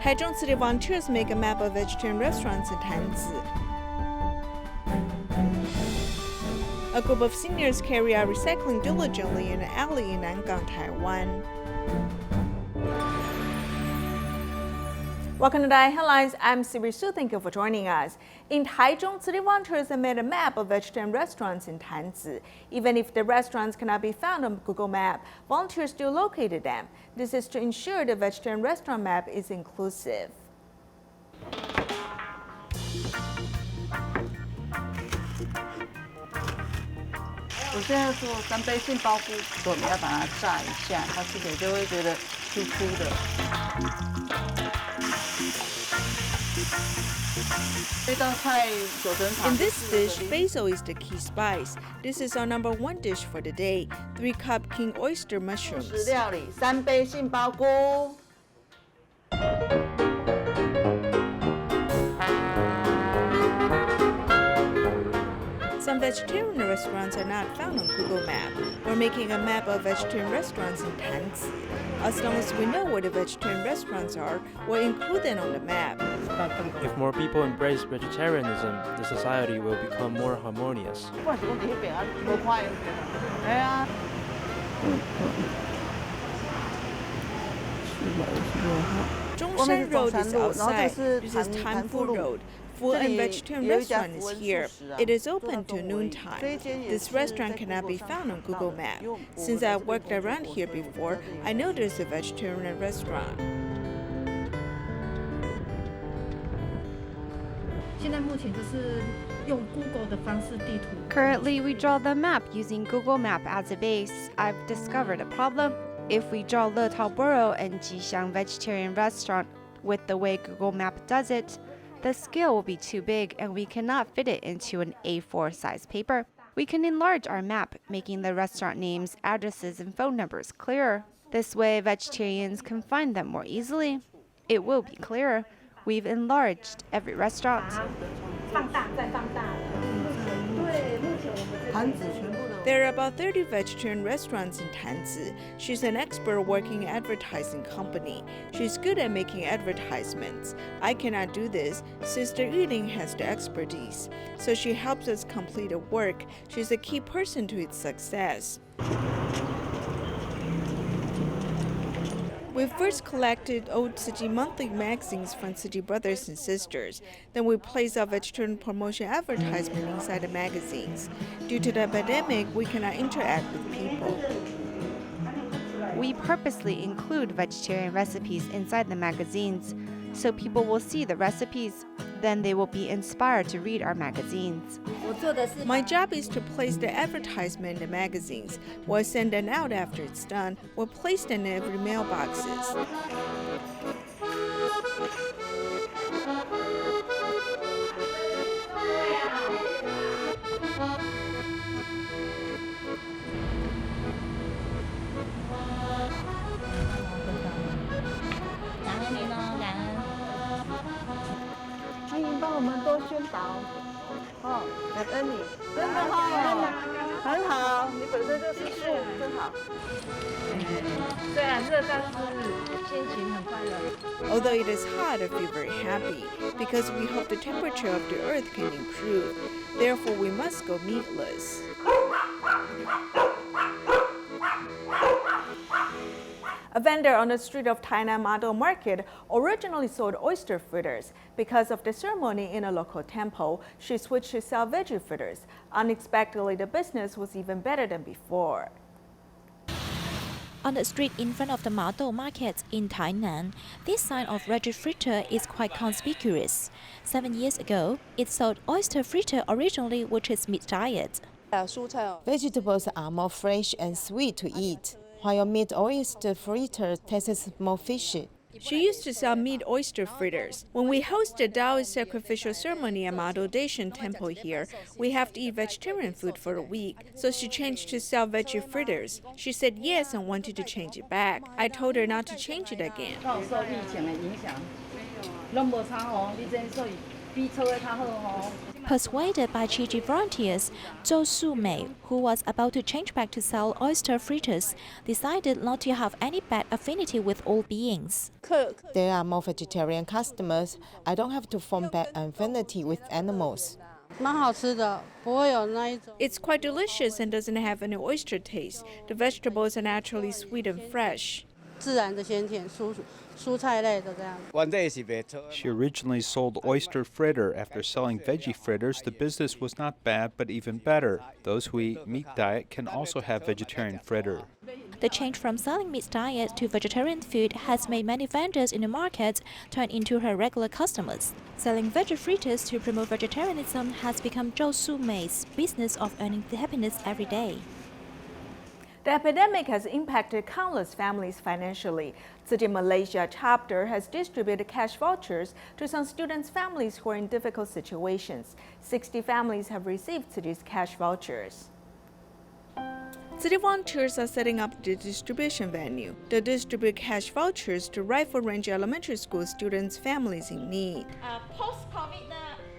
Taichung City volunteers make a map of vegetarian restaurants in Tanzi. A group of seniors carry out recycling diligently in an alley in Nangang, Taiwan. Welcome to DaAi Headlines. I'm Siri Su. Thank you for joining us. In Taichung, city volunteers have made a map of vegetarian restaurants in Tanzi. Even if the restaurants cannot be found on Google Map, volunteers still located them. This is to ensure the vegetarian restaurant map is inclusive. 我现在做3杯杏鲍菇，我们要把它炸一下，它吃起来就会觉得 Q Q 的。这道菜9成长。In this dish, basil is the key spice. This is our number one dish for the day: 3-cup king oyster mushrooms. 食料理3杯杏鲍菇。 Some vegetarian restaurants are not found on Google Map. We're making a map of vegetarian restaurants in Tanzi. As long as we know where the vegetarian restaurants are, we'll include them on the map. If more people embrace vegetarianism, the society will become more harmonious. Zhongshan Road is outside. This is Tanfu Road. Food and vegetarian restaurant is here. It is open to noontime. This restaurant cannot be found on Google Map. Since I worked around here before, I know there's a vegetarian restaurant. Currently, we draw the map using Google Map as a base. I've discovered a problem. If we draw Letao Borough and Jixiang Vegetarian Restaurant with the way Google Map does it, the scale will be too big and we cannot fit it into an A4 size paper. We can enlarge our map, making the restaurant names, addresses, and phone numbers clearer. This way, vegetarians can find them more easily. It will be clearer. We've enlarged every restaurant. There are about 30 vegetarian restaurants in Tanzi. She's an expert working in advertising company. She's good at making advertisements. I cannot do this. Sister Yuling has the expertise, so she helps us complete the work. She's a key person to its success. We first collected old Tzu Chi monthly magazines from Tzu Chi brothers and sisters. Then we placed our vegetarian promotion advertisement inside the magazines. Due to the epidemic, we cannot interact with people. We purposely include vegetarian recipes inside the magazines, so people will see the recipes. Then they will be inspired to read our magazines. My job is to place the advertisement in the magazines. We'll send them out after it's done. We'll place them in every mailboxes. Although it is hot, I feel very happy because we hope the temperature of the earth can improve. Therefore, we must go meatless. A vendor on the street of Tainan Madou Market originally sold oyster fritters. Because of the ceremony in a local temple, she switched to sell veggie fritters. Unexpectedly, the business was even better than before. On the street in front of the Madou Market in Tainan, this sign of veggie fritter is quite conspicuous. 7 years ago, it sold oyster fritter originally, which is meat diet. Vegetables are more fresh and sweet to eat, while meat oyster fritter tastes more fishy. She used to sell meat oyster fritters. When we host the Taoist sacrificial ceremony at Madou Daishan Temple here, we have to eat vegetarian food for a week. So she changed to sell veggie fritters. She said yes and wanted to change it back. I told her not to change it again. Persuaded by Tzu Chi volunteers, Zhou Su-mei, who was about to change back to sell oyster fritters, decided not to have any bad affinity with all beings. There are more vegetarian customers. I don't have to form bad affinity with animals. It's quite delicious and doesn't have any oyster taste. The vegetables are naturally sweet and fresh. She originally sold oyster fritter. After selling veggie fritters, the business was not bad, but even better. Those who eat meat diet can also have vegetarian fritter. The change from selling meat diet to vegetarian food has made many vendors in the market turn into her regular customers. Selling veggie fritters to promote vegetarianism has become Zhou Su-mei's business of earning happiness every day. The epidemic has impacted countless families financially. Tzu Chi Malaysia Chapter has distributed cash vouchers to some students' families who are in difficult situations. 60 families have received Tzu Chi's cash vouchers. Tzu Chi volunteers are setting up the distribution venue. They distribute cash vouchers to Rifle Range Elementary School students' families in need. Post-COVID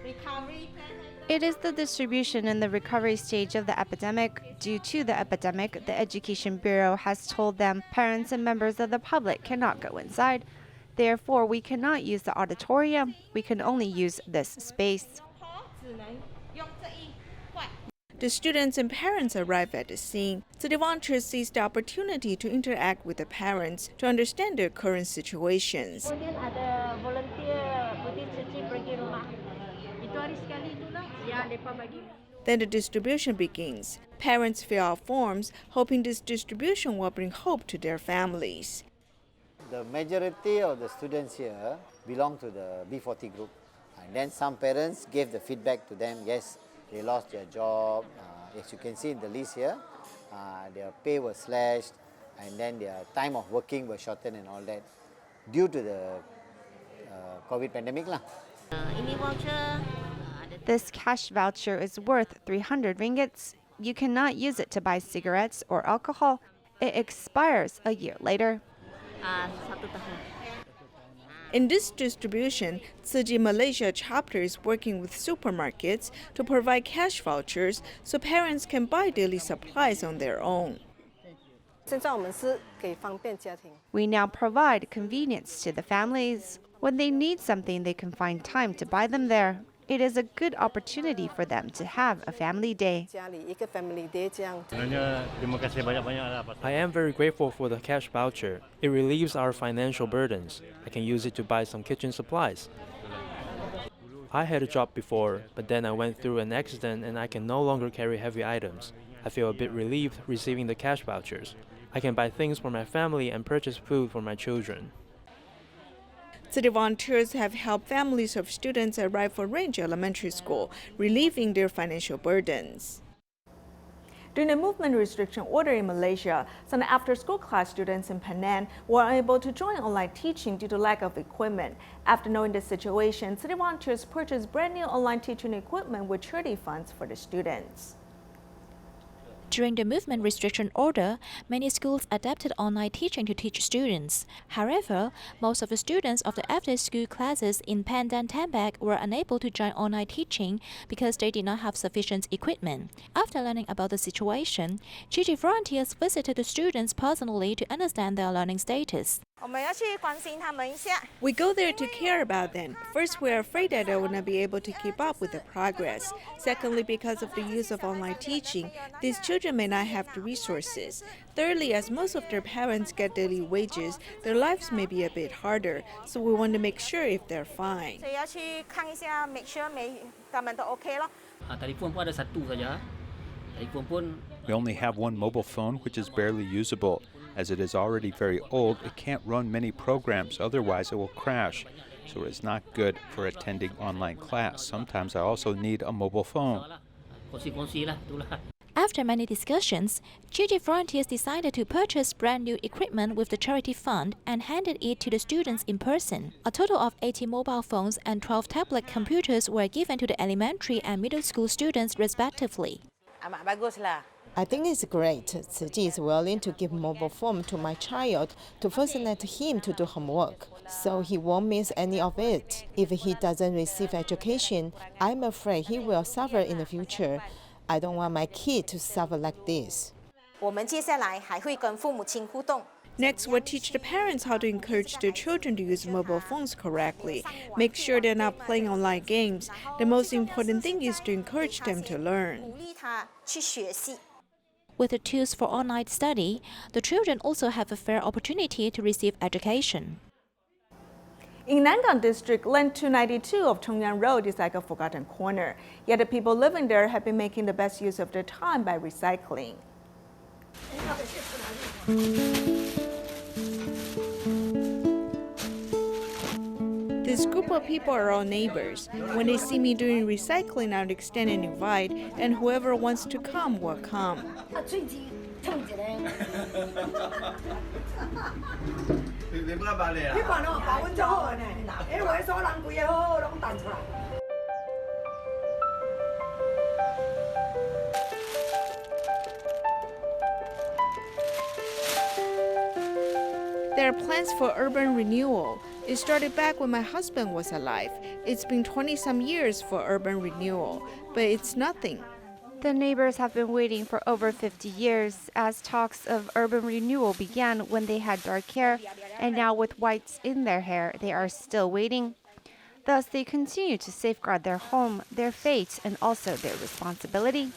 recovery plan. It is the distribution and the recovery stage of the epidemic. Due to the epidemic, the Education Bureau has told them parents and members of the public cannot go inside. Therefore, we cannot use the auditorium. We can only use this space. The students and parents arrive at the scene, so the volunteers seize the opportunity to interact with the parents to understand their current situations. Then the distribution begins. Parents fill out forms, hoping this distribution will bring hope to their families. The majority of the students here belong to the B40 group. And then some parents gave the feedback to them, yes, they lost their job. As you can see in the list here, their pay was slashed, and then their time of working was shortened and all that due to the COVID pandemic. This cash voucher is worth 300 ringgits. You cannot use it to buy cigarettes or alcohol. It expires a year later. In this distribution, Tzu Chi Malaysia Chapter is working with supermarkets to provide cash vouchers so parents can buy daily supplies on their own. We now provide convenience to the families. When they need something, they can find time to buy them there. It is a good opportunity for them to have a family day. I am very grateful for the cash voucher. It relieves our financial burdens. I can use it to buy some kitchen supplies. I had a job before, but then I went through an accident and I can no longer carry heavy items. I feel a bit relieved receiving the cash vouchers. I can buy things for my family and purchase food for my children. Tzu Chi volunteers have helped families of students at Rifle Range Elementary School, relieving their financial burdens. During the movement restriction order in Malaysia, some after-school class students in Penang were unable to join online teaching due to lack of equipment. After knowing the situation, Tzu Chi volunteers purchased brand new online teaching equipment with charity funds for the students. During the movement restriction order, many schools adapted online teaching to teach students. However, most of the students of the after-school classes in Pandan Tambak were unable to join online teaching because they did not have sufficient equipment. After learning about the situation, Tzu Chi volunteers visited the students personally to understand their learning status. We go there to care about them. First, we are afraid that they will not be able to keep up with the progress. Secondly, because of the use of online teaching, these children may not have the resources. Thirdly, as most of their parents get daily wages, their lives may be a bit harder, so we want to make sure if they're fine. We only have one mobile phone, which is barely usable. As it is already very old, it can't run many programs, otherwise it will crash. So it's not good for attending online class. Sometimes I also need a mobile phone. After many discussions, Tzu Chi volunteers decided to purchase brand new equipment with the charity fund and handed it to the students in person. A total of 80 mobile phones and 12 tablet computers were given to the elementary and middle school students respectively. I think it's great. Tzu Chi is willing to give mobile phone to my child to facilitate him to do homework, so he won't miss any of it. If he doesn't receive education, I'm afraid he will suffer in the future. I don't want my kid to suffer like this. 我们接下来还会跟父母亲互动。 Next, we'll teach the parents how to encourage their children to use mobile phones correctly. Make sure they're not playing online games. The most important thing is to encourage them to learn. 鼓励他去学习。 With the tools for online study, the children also have a fair opportunity to receive education. In Nangang district, Lane 292 of Chongyang Road is like a forgotten corner. Yet the people living there have been making the best use of their time by recycling. This group of people are all neighbors. When they see me doing recycling, I'll extend an invite, and whoever wants to come will come. There are plans for urban renewal. It started back when my husband was alive. It's been 20-some years for urban renewal, but it's nothing. The neighbors have been waiting for over 50 years, as talks of urban renewal began when they had dark hair, and now with whites in their hair, they are still waiting. Thus, they continue to safeguard their home, their fate, and also their responsibility.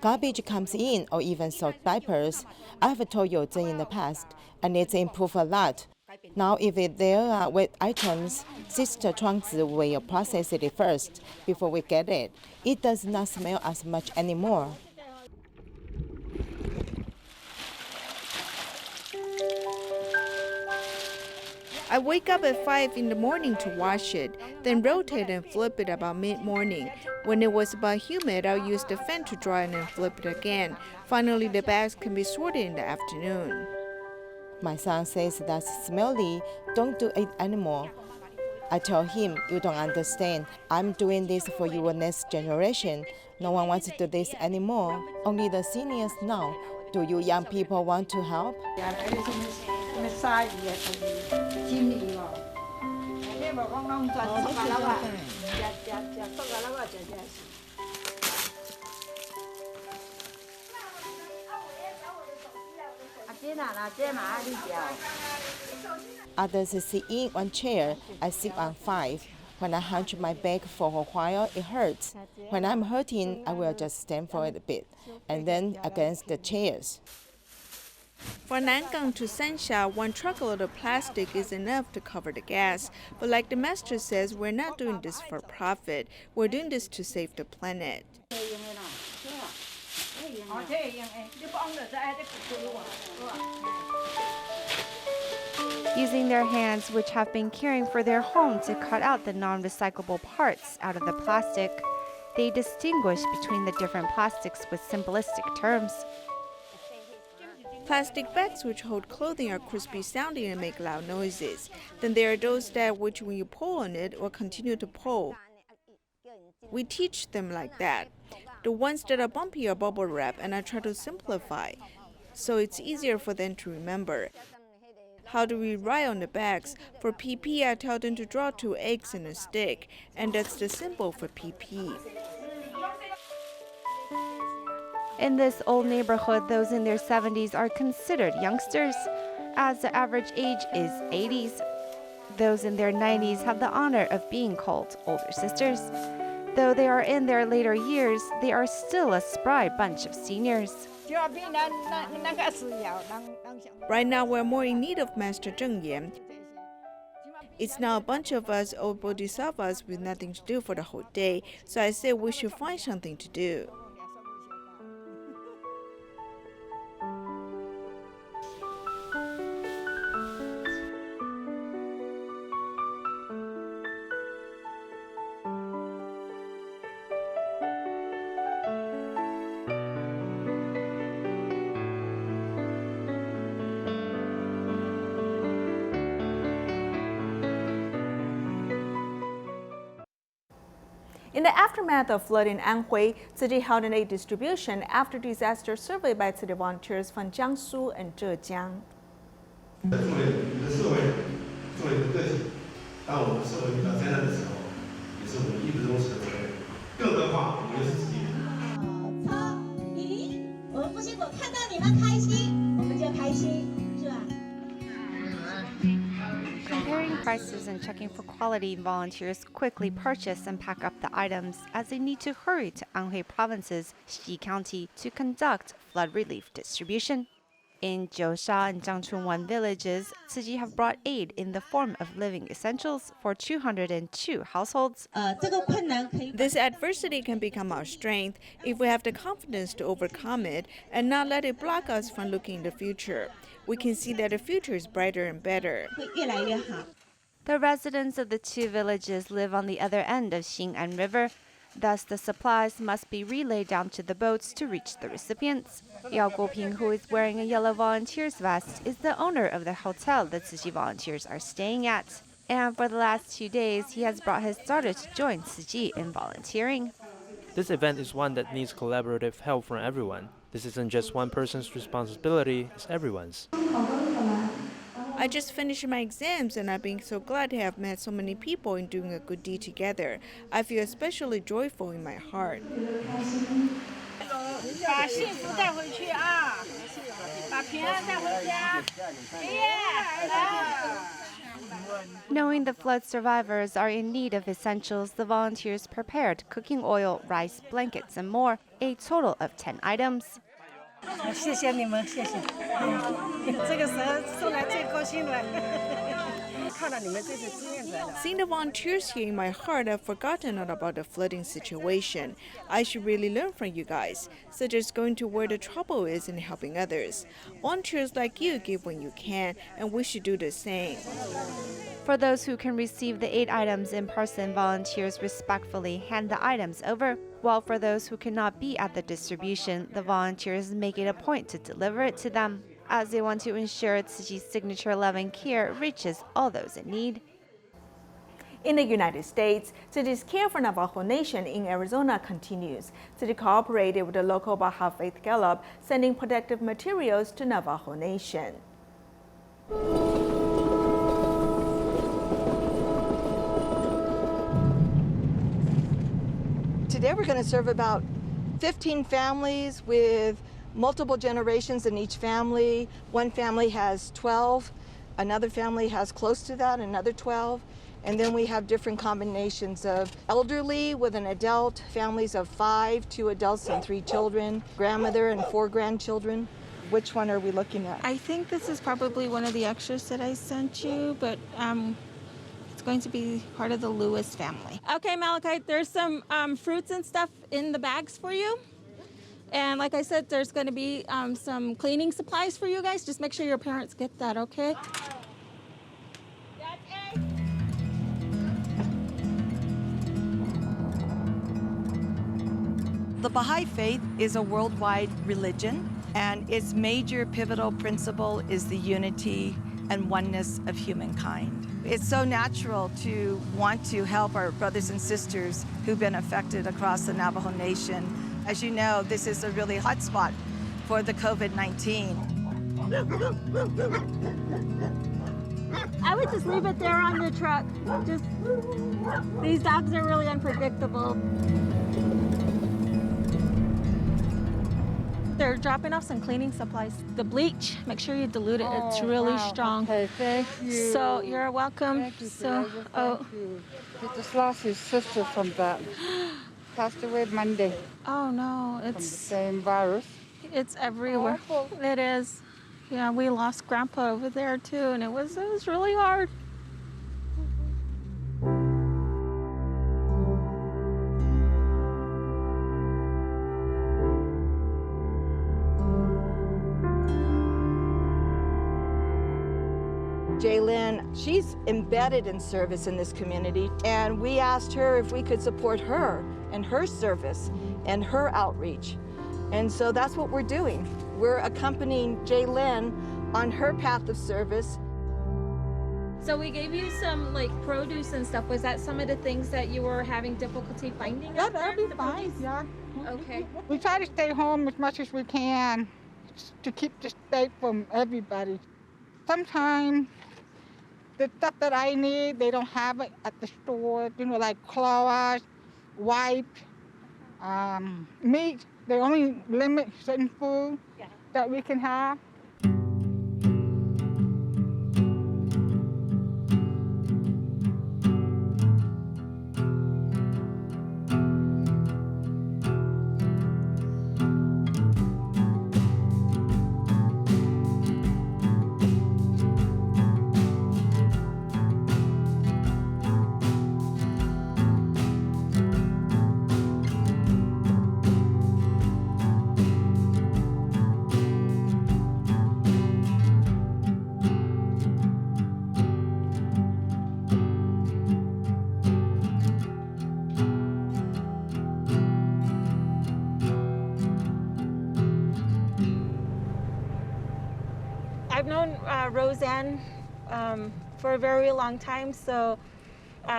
Garbage comes in or even sold diapers. I have told Youzhen in the past, and it's improved a lot. Now, if there are wet items, Sister Chuangzi will process it first before we get it. It does not smell as much anymore. I wake up at 5 in the morning to wash it, then rotate and flip it about mid-morning. When it was about humid, I'll use the fan to dry it and flip it again. Finally, the bags can be sorted in the afternoon. My son says that's smelly, don't do it anymore. I tell him, you don't understand. I'm doing this for your next generation. No one wants to do this anymore. Only the seniors now. Do you young people want to help? Others sit in one chair, I sit on 5. When I hunch my back for a while, it hurts. When I'm hurting, I will just stand for it a bit, and then against the chairs. For Nangang to Sansha, 1 truckload of plastic is enough to cover the gas. But like the master says, we're not doing this for profit. We're doing this to save the planet. Using their hands, which have been caring for their home, to cut out the non-recyclable parts out of the plastic, they distinguish between the different plastics with simplistic terms. Plastic bags which hold clothing are crispy sounding and make loud noises. Then there are those that which when you pull on it will continue to pull. We teach them like that. The ones that are bumpy are bubble wrap, and I try to simplify, so it's easier for them to remember. How do we write on the bags? For PP, I tell them to draw 2 eggs and a stick, and that's the symbol for PP. In this old neighborhood, those in their 70s are considered youngsters, as the average age is 80s. Those in their 90s have the honor of being called older sisters. Though they are in their later years, they are still a spry bunch of seniors. Right now, we're more in need of Master Zheng Yan. It's now a bunch of us old bodhisattvas with nothing to do for the whole day, so I say we should find something to do. In the aftermath of flood in Anhui, Tzu Chi held an aid distribution after disaster survey by Tzu Chi volunteers from Jiangsu and Zhejiang. 作为一个社会，作为一个个体，当我们社会遇到灾难的时候，也是我们义不容辞的责任。更何况我们又是自己人。我们不辛苦，看到你们开心，我们就开心，是吧？ Comparing prices and checking for quality, volunteers quickly purchase and pack up the items as they need to hurry to Anhui Province's Xi County to conduct flood relief distribution. In Jiusha and Jiangchunwan villages, Tzu Chi have brought aid in the form of living essentials for 202 households. This adversity can become our strength if we have the confidence to overcome it and not let it block us from looking in the future. We can see that the future is brighter and better. The residents of the two villages live on the other end of Xing'an River. Thus, the supplies must be relayed down to the boats to reach the recipients. Yao Guoping, who is wearing a yellow volunteer's vest, is the owner of the hotel the Tzu Chi volunteers are staying at. And for the last 2 days, he has brought his daughter to join Tzu Chi in volunteering. This event is one that needs collaborative help from everyone. This isn't just one person's responsibility, it's everyone's. I just finished my exams and I've been so glad to have met so many people in doing a good deed together. I feel especially joyful in my heart. Knowing the flood survivors are in need of essentials, the volunteers prepared cooking oil, rice, blankets, and more, a total of 10 items. 谢谢你们，谢谢。这个时候送来最高兴了。看到你们这些志愿者了。 Seeing the volunteers here in my heart, I've forgotten all about the flooding situation. I should really learn from you guys, such as going to where the trouble is and helping others. Volunteers like you give when you can, and we should do the same. For those who can receive the 8 items in person, volunteers respectfully hand the items over, while for those who cannot be at the distribution, the volunteers make it a point to deliver it to them, as they want to ensure Tzu Chi's signature love and care reaches all those in need. In the United States, Tzu Chi's care for Navajo Nation in Arizona continues. Tzu Chi cooperated with the local Baha'i Faith Gallup, sending protective materials to Navajo Nation. Today we're going to serve about 15 families with multiple generations in each family. One family has 12, another family has close to that, another 12. And then we have different combinations of elderly with an adult, families of 5, 2 adults and 3 children, grandmother and 4 grandchildren. Which one are we looking at? I think this is probably one of the extras that I sent you, but it's going to be part of the Lewis family. Okay, Malachi, there's some fruits and stuff in the bags for you. And like I said, there's going to be some cleaning supplies for you guys. Just make sure your parents get that, okay? The Baha'i Faith is a worldwide religion, and its major pivotal principle is the unity and oneness of humankind. It's so natural to want to help our brothers and sisters who've been affected across the Navajo Nation. As you know, this is a really hot spot for the COVID-19. I would just leave it there on the truck. Just, these dogs are really unpredictable. They're dropping off some cleaning supplies. The bleach, make sure you dilute it. It's really strong. Okay, thank you. So you're welcome. Thank you, So, thank you. He just lost his sister from that. Passed away Monday. Oh no, From the it's same virus. it's everywhere. It is. Yeah, we lost Grandpa over there too, and it was really hard. Jaylyn, she's embedded in service in this community, and we asked her if we could support her and her service and her outreach. And so that's what we're doing. We're accompanying Jaylyn on her path of service. So we gave you some like produce and stuff. Was that some of the things that you were having difficulty finding? Yeah, that'll be fine. Yeah. Okay. We try to stay home as much as we can to keep the state from everybody. Sometimes the stuff that I need, they don't have it at the store. You know, like clothes, wipes, meat. They only limit certain food that we can have. I've known Roseanne for a very long time, so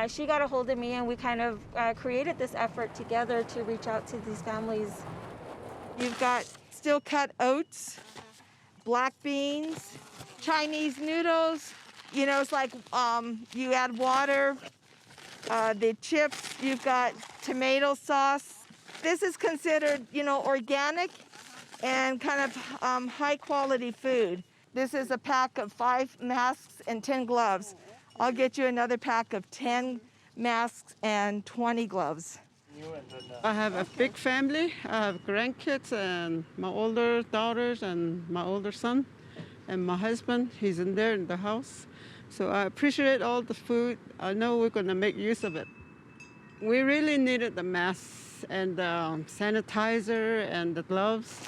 she got a hold of me and we kind of created this effort together to reach out to these families. You've got steel cut oats, black beans, Chinese noodles. You know, it's like you add water, the chips, you've got tomato sauce. This is considered, you know, organic and kind of high quality food. This is a pack of 5 masks and 10 gloves. I'll get you another pack of 10 masks and 20 gloves. I have a big family. I have grandkids and my older daughters and my older son. And my husband, he's in there in the house. So I appreciate all the food. I know we're going to make use of it. We really needed the masks and the sanitizer and the gloves.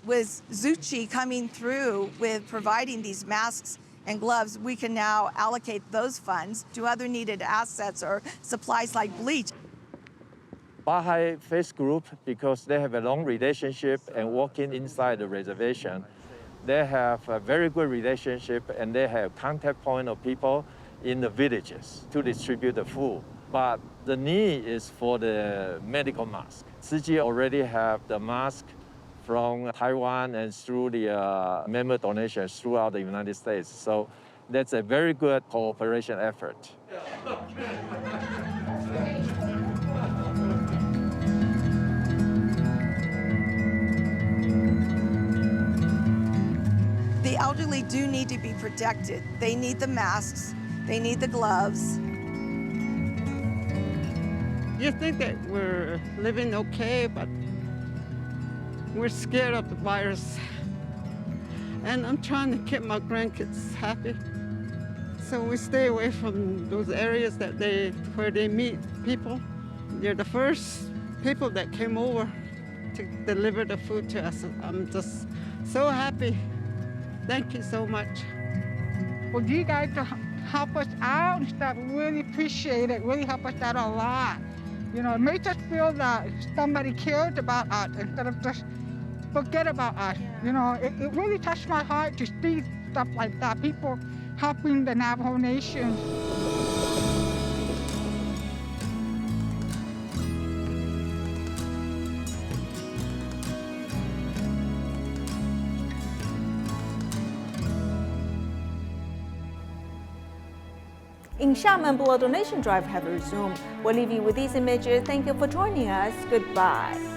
With Tzu Chi coming through with providing these masks and gloves, we can now allocate those funds to other needed assets or supplies like bleach. Baha'i Faith Group, because they have a long relationship and working inside the reservation, they have a very good relationship and they have contact point of people in the villages to distribute the food. But the need is for the medical mask. Tzu Chi already have the mask from Taiwan and through the member donations throughout the United States. So that's a very good cooperation effort. The elderly do need to be protected. They need the masks, they need the gloves. You think that we're living okay, but we're scared of the virus. And I'm trying to keep my grandkids happy. So we stay away from those areas where they meet people. They're the first people that came over to deliver the food to us. I'm just so happy. Thank you so much. Well, you guys to help us out and stuff, really appreciate it, really help us out a lot. You know, it makes us feel that somebody cares about us instead of just forget about us. You know, it really touched my heart to see stuff like that, people helping the Navajo Nation. In Xiamen, blood donation drive have resumed. We'll leave you with these images. Thank you for joining us. Goodbye.